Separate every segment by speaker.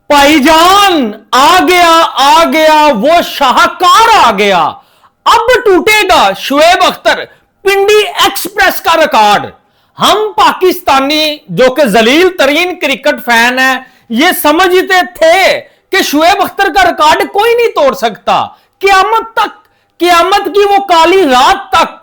Speaker 1: भाईजान आ गया वो शाहकार आ गया। अब टूटेगा शुएब अख्तर पिंडी एक्सप्रेस का रिकॉर्ड। हम पाकिस्तानी जो कि जलील तरीन क्रिकेट फैन है ये समझते थे कि शुएब अख्तर का रिकॉर्ड कोई नहीं तोड़ सकता। क़यामत तक, क़यामत की वो काली रात तक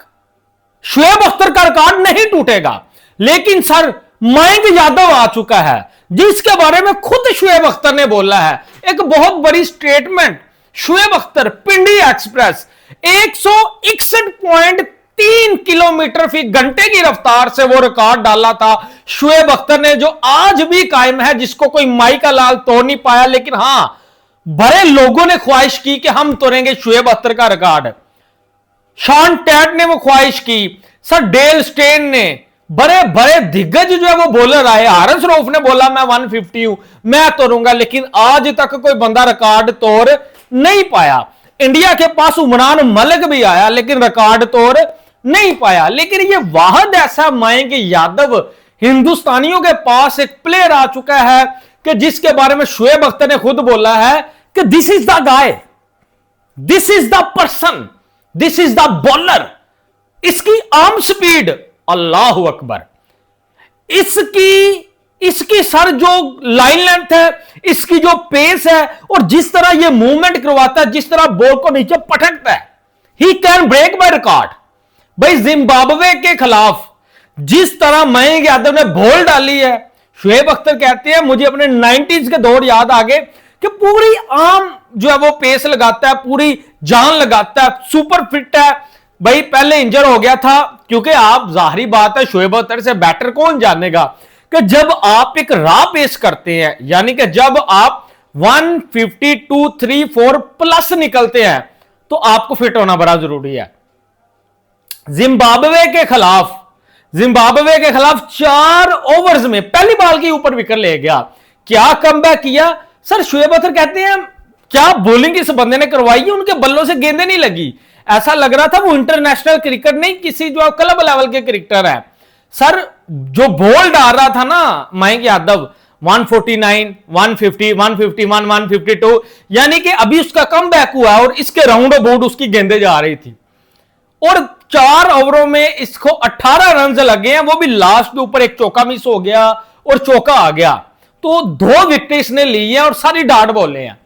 Speaker 1: शुएब अख्तर का रिकॉर्ड नहीं टूटेगा। लेकिन सर मयंक यादव आ चुका है जिसके बारे में खुद शुएब अख्तर ने बोला है एक बहुत बड़ी स्टेटमेंट। शुएब अख्तर पिंडी एक्सप्रेस 161.3 किलोमीटर फी घंटे की रफ्तार से वो रिकॉर्ड डाला था शुएब अख्तर ने, जो आज भी कायम है, जिसको कोई माई का लाल तोड़ नहीं पाया। लेकिन हां, बड़े लोगों ने ख्वाहिश की कि हम तोड़ेंगे शुएब अख्तर का रिकॉर्ड। शॉन टैट ने वो ख्वाहिश की, सर डेल स्टेन ने, बड़े बड़े दिग्गज जो है वो बॉलर आए। हारिस रऊफ ने बोला मैं 150 हूं, मैं तोड़ूंगा, लेकिन आज तक कोई बंदा रिकॉर्ड तोड़ नहीं पाया। इंडिया के पास उमरान मलिक भी आया लेकिन रिकॉर्ड तोड़ नहीं पाया। लेकिन ये वाहिद ऐसा मयंक यादव हिंदुस्तानियों के पास एक प्लेयर आ चुका है कि जिसके बारे में शुएब अख्तर ने खुद बोला है कि this is the guy, this is the person, this is the bowler. इसकी आर्म स्पीड, अल्लाह अकबर, इसकी सर जो लाइन लेंथ है, इसकी जो पेस है और जिस तरह ये मूवमेंट करवाता है, जिस तरह बॉल को नीचे पटकता है, he can break my record. भाई जिम्बाब्वे के खिलाफ जिस तरह मयंक यादव ने बॉल डाली है, शुएब अख्तर कहते हैं मुझे अपने 90s के दौर याद आ गए कि पूरी आर्म जो है वो पेस लगाता है, पूरी जान लगाता है, सुपर फिट है। भाई पहले इंजर हो गया था, क्योंकि आप जाहिरी बात है शुएब अख्तर से बैटर कौन जानेगा कि जब आप एक रॉ पेस करते हैं, यानी कि जब आप 152, 3, 4 प्लस निकलते हैं तो आपको फिट होना बड़ा जरूरी है। जिम्बाब्वे के खिलाफ 4 ओवर्स में पहली बॉल के ऊपर विकेट ले गया। क्या कमबैक किया सर। शुएब अख्तर कहते हैं क्या बॉलिंग इस बंदे ने करवाई है, उनके बल्लों से गेंदें नहीं लगी। ऐसा लग रहा था वो इंटरनेशनल क्रिकेट नहीं, किसी जो क्लब लेवल के क्रिकेटर है। सर जो बॉल डाल रहा था ना मयंक यादव, 149, 150, 151, 152, यानी कि अभी उसका कमबैक हुआ और इसके राउंड अबाउट उसकी गेंदें जा रही थी और 4 ओवरों में इसको 18 रन लगे हैं, वो भी लास्ट के ऊपर एक चौका मिस हो गया और चौका आ गया। तो 2 विकेट इसने ली है और सारी डार्ट बॉलें हैं।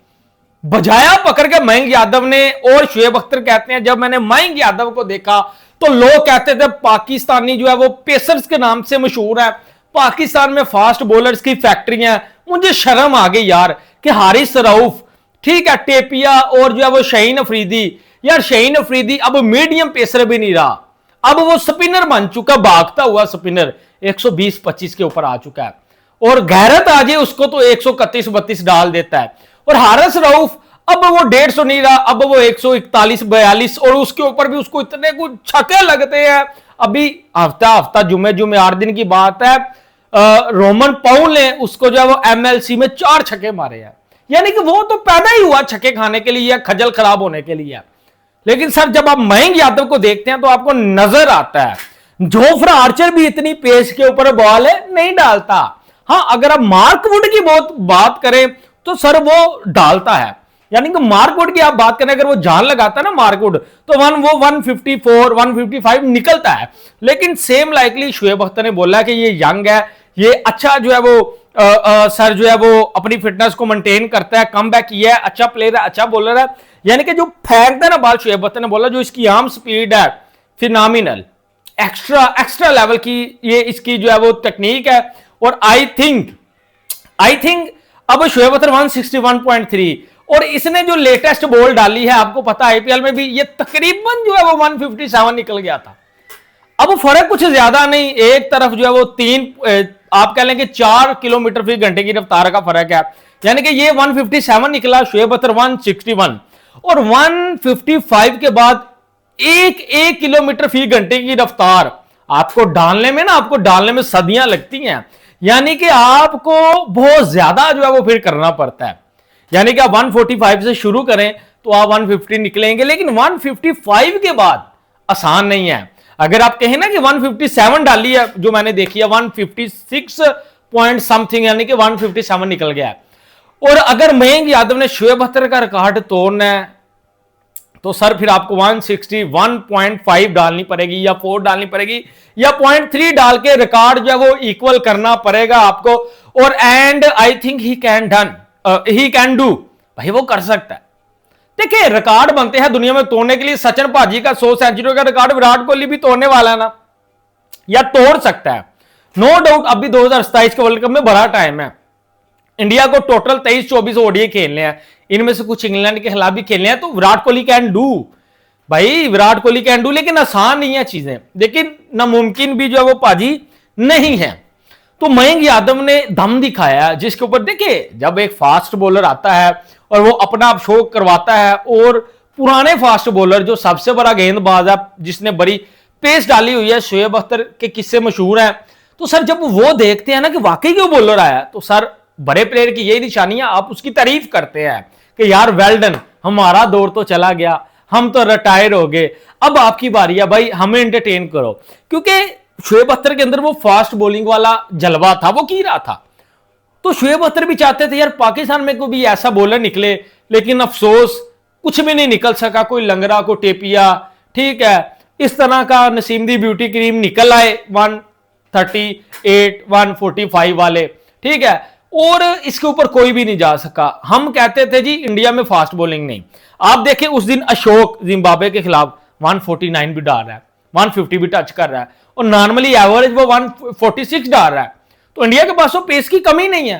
Speaker 1: बजाया पकड़ के मयंक यादव ने। और शुएब अख्तर कहते हैं जब मैंने मयंक यादव को देखा तो लोग कहते थे पाकिस्तानी जो है वो पेसर्स के नाम से मशहूर है, पाकिस्तान में फास्ट बॉलर्स की फैक्ट्री है। मुझे शर्म आ गई यार कि हारिस रऊफ, ठीक है, टेपिया और जो है वो शाहीन अफरीदी, यार शाहीन अफरीदी अब मीडियम पेसर भी नहीं रहा, अब वो स्पिनर बन चुका, भागता हुआ स्पिनर 120-25 के ऊपर आ चुका है। और गैरत आ जाए उसको तो 131-32 डाल देता है। और हारिस रऊफ अब वो 150 नहीं रहा, अब वो 141-42 और उसके ऊपर भी उसको इतने कुछ छक्के लगते हैं। अभी हफ्ता जुमे 8 दिन की बात है, रोमन पाउल ने उसको जो है वो MLC में 4 छक्के मारे हैं। यानी कि वो तो पैदा ही हुआ छक्के खाने के लिए, खजल खराब होने के लिए। लेकिन सर जब आप मयंक यादव को देखते हैं तो आपको नजर आता है जोफ्रा आर्चर भी इतनी पेस के ऊपर बॉल नहीं डालता। हाँ, अगर आप मार्क वुड की बहुत बात करें तो सर वो डालता है, यानी कि मार्क वुड की आप बात करें, अगर वो जान लगाता है ना मार्क वुड, तो वो 154, 155 निकलता है। लेकिन सेम लाइकली शुएब अख्तर ने बोला कि ये यंग है, ये अच्छा जो है वो सर जो है वो अपनी फिटनेस को मेंटेन करता है, कमबैक किया है, अच्छा प्लेयर है, अच्छा बॉलर है। यानी कि जो फेंकता है ना बॉल, शुएब अख्तर ने बोला जो इसकी आर्म स्पीड है फिनोमिनल, एक्स्ट्रा लेवल की ये इसकी जो है वो टेक्निक है। और आई थिंक अब शुएब अख्तर 161.3 और इसने जो लेटेस्ट बॉल डाली है, आपको पता है IPL में भी ये तकरीबन जो है वो 157 निकल गया था। अब फर्क कुछ ज्यादा नहीं, एक तरफ जो है वो 3 आप कह लें कि 4 किलोमीटर फी घंटे की रफ्तार का फर्क है। यानी कि ये 157 निकला, शुएब अख्तर 161 और 155 के बाद 1 किलोमीटर फी घंटे की रफ्तार आपको डालने में सदियां लगती हैं। यानी कि आपको बहुत ज्यादा जो है वो फिर करना पड़ता है। यानी कि आप 145 से शुरू करें तो आप 150 निकलेंगे, लेकिन 155 के बाद आसान नहीं है। अगर आप कहें ना कि 157 डाली है, जो मैंने देखी है 156 पॉइंट समथिंग, यानी कि 157 निकल गया है। और अगर मयंक यादव ने शोएब अख्तर का रिकॉर्ड तोड़ना है तो सर फिर आपको 161.5 डालनी पड़ेगी या 4 डालनी पड़ेगी या 0.3 डाल के रिकॉर्ड जो है वो इक्वल करना पड़ेगा आपको। और and I think he can do, भाई वो कर सकता है। देखिए रिकॉर्ड बनते हैं दुनिया में तोड़ने के लिए। सचिन भाजी का 100 सेंचुरी का रिकॉर्ड विराट कोहली भी तोड़ने वाला है ना, या तोड़ सकता है, नो डाउट। अभी 2027 के वर्ल्ड कप में बड़ा टाइम है। इंडिया को टोटल 23-24 ओडीआई खेलने हैं, इनमें से कुछ इंग्लैंड के खिलाफ भी खेलने हैं, तो विराट कोहली कैन डू, भाई विराट कोहली कैन डू। लेकिन आसान नहीं है चीजें, लेकिन नामुमकिन भी जो है वो पाजी नहीं है। तो मयंक यादव ने दम दिखाया, जिसके ऊपर देखिए जब एक फास्ट बॉलर आता है और वो अपना आप शो करवाता है, और पुराने फास्ट बॉलर जो सबसे बड़ा गेंदबाज है जिसने बड़ी पेस डाली हुई है, शोएब अख्तर के किस्से मशहूर हैं। तो सर जब वो देखते हैं ना कि वाकई क्यों बॉलर आया, तो सर बड़े प्लेयर की यही निशानियां, आप उसकी तारीफ करते हैं कि यार वेल डन, हमारा दौर तो चला गया, हम तो रिटायर हो गए, अब आपकी बारी है भाई, हमें एंटरटेन करो। क्योंकि शोएब अख्तर के अंदर वो फास्ट बॉलिंग वाला जलवा था, वो की रहा था। तो शोएब अख्तर भी चाहते थे यार पाकिस्तान में कोई भी ऐसा बॉलर निकले, लेकिन अफसोस कुछ भी नहीं निकल सका। कोई लंगरा, को टेपिया, ठीक है, इस तरह का नसीम दी ब्यूटी क्रीम निकल आए 138 145 वाले, ठीक है, और इसके ऊपर कोई भी नहीं जा सका। हम कहते थे जी इंडिया में फास्ट बॉलिंग नहीं। आप देखिए उस दिन अशोक जिम्बाब्वे के खिलाफ 149 भी डाल रहा है, 150 भी टच कर रहा है, और नॉर्मली एवरेज वो 146 डाल रहा है। तो इंडिया के पास वो पेस की कमी नहीं है।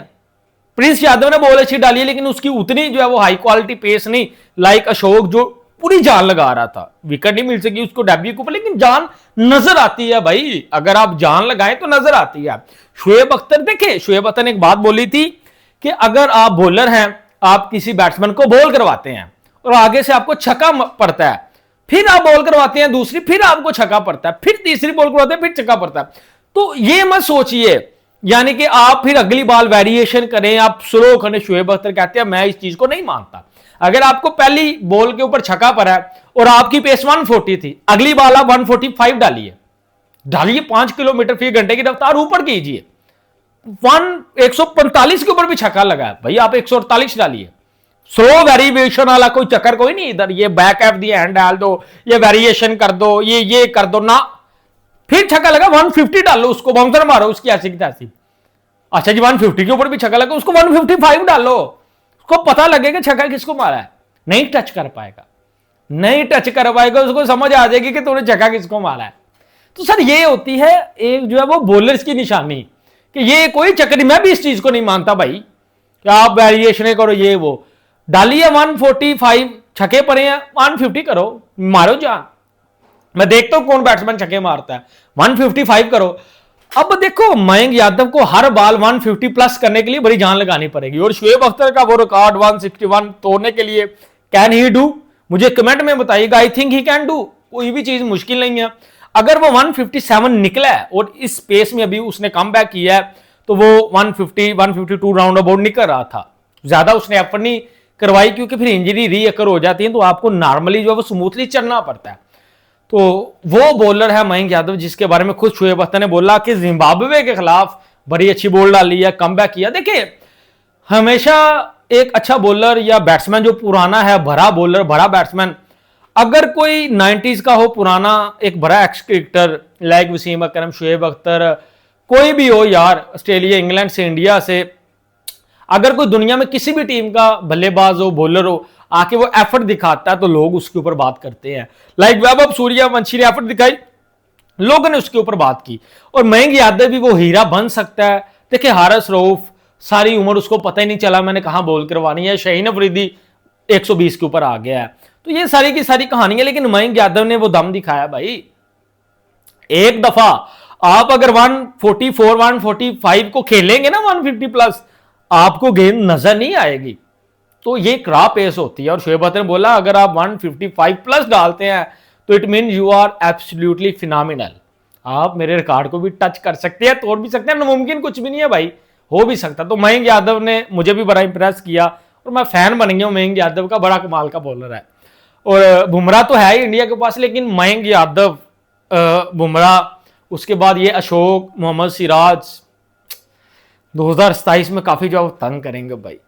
Speaker 1: प्रिंस यादव ने बॉल अच्छी डाली है, लेकिन उसकी उतनी जो है वो हाई क्वालिटी पेस नहीं, लाइक अशोक जो पूरी जान लगा रहा था। विकेट नहीं मिल सकी उसको डेब्यू के ऊपर, लेकिन जान नजर आती है भाई, अगर आप जान लगाएं तो नजर आती है। शोएब अख्तर, देखिए शोएब अख्तर ने एक बात बोली थी कि अगर आप बॉलर हैं, आप किसी बैट्समैन को बॉल करवाते हैं और आगे से आपको छक्का पड़ता है, फिर आप बॉल करवाते हैं दूसरी, फिर आपको छक्का पड़ता है, फिर तीसरी बॉल करवाते हैं, फिर छक्का पड़ता है, तो ये मत सोचिए यानी कि आप फिर अगली बॉल वेरिएशन करें, आप स्लो करें। शोएब अख्तर कहते हैं मैं इस चीज को नहीं मानता। अगर आपको पहली बॉल के ऊपर छक्का पड़ा है और आपकी पेस 140 थी, अगली बॉल आप 145 डालिए, 5 किलोमीटर फी घंटे की रफ्तार ऊपर कीजिए। 145 के ऊपर भी छक्का लगा है भाई, आप 148 डालिए। स्लो वेरिएशन वाला कोई चक्कर कोई नहीं इधर, ये बैक ऑफ दी हैंड डाल दो, ये वेरिएशन कर दो, ये कर दो ना। फिर छक्का लगा 150 डालो, उसको बाउंसर मारो उसकी ऐसी की तैसी। अच्छा जी 150 के ऊपर भी छक्का लगा, उसको 155 डालो, उसको पता लगेगा छक्का किसको मारा है। नहीं टच कर पाएगा, नहीं टच कर पाएगा, उसको समझ आ जाएगी कि तूने छक्का किसको मारा है। तो सर ये होती है एक जो है वो बॉलर्स की निशानी, कि ये कोई चक्कर नहीं। मैं भी इस चीज को नहीं मानता भाई कि आप वेरिएशन करो, ये वो डालिए। 145 छक्के पड़े हैं, 150 करो, मारो जान। मैं देखता हूं कौन बैट्समैन छक्के मारता है, 155 करो। अब देखो मयंक यादव को हर बॉल 150 प्लस करने के लिए बड़ी जान लगानी पड़ेगी, और शोएब अख्तर का वो रिकॉर्ड 161 तोड़ने के लिए कैन ही डू, मुझे कमेंट में बताइएगा। I think he can do, कोई भी चीज मुश्किल नहीं है। अगर वो 157 निकला है और इस स्पेस में अभी उसने कम बैक किया है, तो वो 150 152 राउंड अबाउट निकल रहा था। ज्यादा उसने एफर्ट नहीं करवाई, क्योंकि फिर इंजरी रीअकर हो जाती है, तो आपको नॉर्मली जो है वो स्मूथली चलना पड़ता है। तो वो बॉलर है मयंक यादव, जिसके बारे में खुद शोएब अख्तर ने बोला कि जिम्बाब्वे के खिलाफ बड़ी अच्छी बॉल डाली है, कम बैक किया। देखिए हमेशा एक अच्छा बॉलर या बैट्समैन जो पुराना है, बड़ा बॉलर, बड़ा बैट्समैन, अगर कोई 90s का हो पुराना, एक बड़ा एक्स क्रिकेटर लाइक वसीम अकरम, शोएब अख्तर, कोई भी हो यार, ऑस्ट्रेलिया, इंग्लैंड से, इंडिया से, अगर कोई दुनिया में किसी भी टीम का बल्लेबाज हो, बॉलर हो, आके वो एफर्ट दिखाता है तो लोग उसके ऊपर बात करते हैं। लाइक वैभव सूर्यवंशी ने एफर्ट दिखाई, लोगों ने उसके ऊपर बात की। और मयंक यादव भी वो हीरा बन सकता है। देखिए हारिस रऊफ, सारी उम्र उसको पता ही नहीं चला मैंने कहां बॉल करवानी है। शाहीन अफरीदी 120 के ऊपर आ गया है। तो ये सारी की सारी कहानियां, लेकिन मयंक यादव ने वो दम दिखाया भाई। एक दफा आप अगर 144 145 को खेलेंगे ना 150 प्लस, आपको गेंद नजर नहीं आएगी। तो ये क्रा पेस होती है। और शोएब अख्तर ने बोला अगर आप 155 प्लस डालते हैं तो it mean you are absolutely phenomenal, आप मेरे रिकॉर्ड को भी टच कर सकते हैं, तोड़ भी सकते हैं, नामुमकिन कुछ भी नहीं है भाई, हो भी सकता। तो मयंक यादव ने मुझे भी बड़ा इंप्रेस किया और मैं फैन बन गया हूं मयंक यादव का, बड़ा कमाल का बॉलर है। और बुमराह तो है ही इंडिया के पास, लेकिन मयंक यादव, बुमराह, उसके बाद ये अशोक, मोहम्मद सिराज 2027 में काफी जो तंग करेंगे भाई।